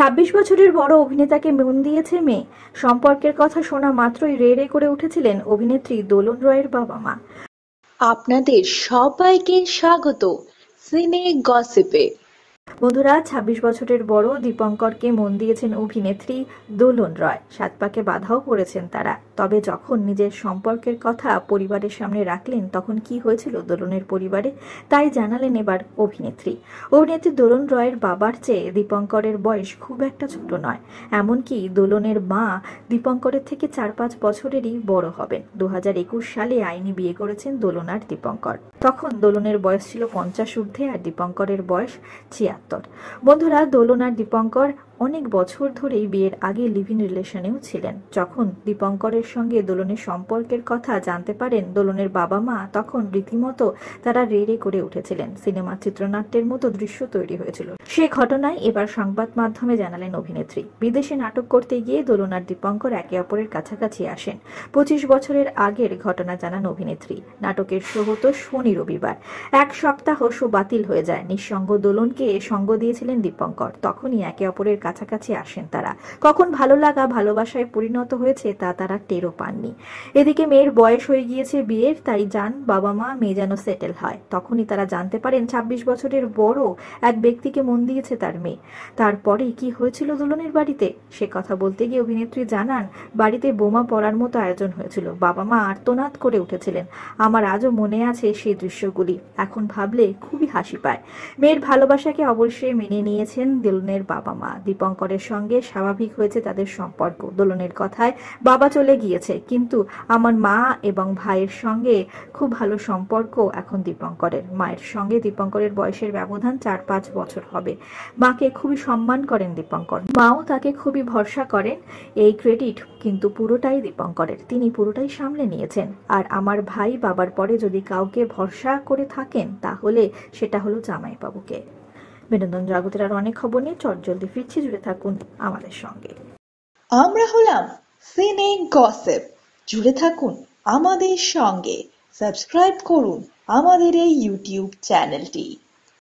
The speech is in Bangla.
২৬ বছরের বড় অভিনেতাকে মন দিয়েছে মেয়ে। সম্পর্কের কথা শোনা মাত্রই রে রে করে উঠেছিলেন অভিনেত্রী দোলন রয়ের বাবা মা। আপনাদের সবাইকে স্বাগত সিনে গসিপে। বন্ধুরা, ২৬ বছরের বড় দীপঙ্করকে মন দিয়েছেন অভিনেত্রী দোলন রয়। ৭ পাকে বাধাও পড়েছেন তারা। তবে যখন নিজের সম্পর্কের কথা পরিবারের সামনে রাখলেন তখন কি হয়েছিল দোলনের পরিবারে, তাই জানালেন এবার অভিনেত্রী। দোলন রয়ের বাবার চেয়ে দীপঙ্করের বয়স খুব একটা ছোট নয়। এমনকি দোলনের মা দীপঙ্করের থেকে ৪-৫ বছরেরই বড় হবেন। ২০২১ সালে আইনি বিয়ে করেছেন দোলন আর দীপঙ্কর। তখন দোলনের বয়স ছিল ৫০ ঊর্ধ্বে আর দীপঙ্করের বয়স ৭৬। বন্ধুরা, দোলন আর দীপঙ্কর অনেক বছর ধরেই বিয়ের আগে লিভ ইন রিলেশনেও ছিলেন। যখন দীপঙ্করের সঙ্গে দোলনের সম্পর্কের কথা জানতে পারেন দোলনের বাবা মা, তখন রীতিমতো তারা রে রে করে উঠেছিলেন। সিনেমা চিত্রনাট্যের মতো দৃশ্য তৈরি হয়েছিল। সে ঘটনায় এবার সংবাদ মাধ্যমে জানালেন অভিনেত্রী। বিদেশে নাটক করতে গিয়ে দোলন আর দীপঙ্কর একে অপরের কাছাকাছি আসেন। ২৫ বছরের আগের ঘটনা জানান অভিনেত্রী। নাটকের শো হতো শনি রবিবার। ১ সপ্তাহ শো বাতিল হয়ে যায়। নিঃসঙ্গ দোলনকে সঙ্গ দিয়েছিলেন দীপঙ্কর। তখনই একে অপরের কাছাকাছি আসেন তারা। কখন ভালো লাগা ভালোবাসায় পরিণত হয়েছে তা তারা টেরও পাননি। এদিকে মেয়ের বয়স হয়ে গিয়েছে বিয়ের, তাই যান বাবা মা মেয়ে যেন সেটেল হয়। তখনই তারা জানতে পারেন ২৬ বছরের বড় এক ব্যক্তিকে মন দিয়েছে তার মেয়ে। তারপরে কি হয়েছিল দোলনের বাড়িতে সে কথা বলতে গিয়ে অভিনেত্রী জানান, বাড়িতে বোমা পড়ার মতো আয়োজন হয়েছিল। বাবা মা আর্তনাদ করে উঠেছিলেন। আমার আজও মনে আছে সেই দৃশ্যগুলি। এখন ভাবলে খুবই হাসি পায়। মেয়ের ভালোবাসাকে অবশ্যই মেনে নিয়েছেন দোলনের বাবা মা। দীপঙ্করের সঙ্গে স্বাভাবিক হয়েছে তাদের সম্পর্ক। দোলনের কথায় বাবা চলে গিয়েছে, কিন্তু আমার মা এবং ভাইয়ের সঙ্গে খুব ভালো সম্পর্ক এখন দীপঙ্করের। মায়ের সঙ্গে দীপঙ্করের বয়সের ব্যবধান ৪-৫ বছর হবে। মাকে খুবই সম্মান করেন দীপঙ্কর, মাও তাকে খুবই ভরসা করেন। এই ক্রেডিট কিন্তু পুরোটাই দীপঙ্করের, তিনি পুরোটাই সামলে নিয়েছেন। আর আমার ভাই বাবার পরে যদি কাউকে ভরসা করে থাকেন তাহলে সেটা হলো জামাইবাবুকে। বিনোদন জগতের আর অনেক খবর নিয়ে চটজলদি ফিরছি, জুড়ে থাকুন আমাদের সঙ্গে। আমরা হলাম সিনে গসিপ, জুড়ে থাকুন আমাদের সঙ্গে। সাবস্ক্রাইব করুন আমাদের এই ইউটিউব চ্যানেলটি।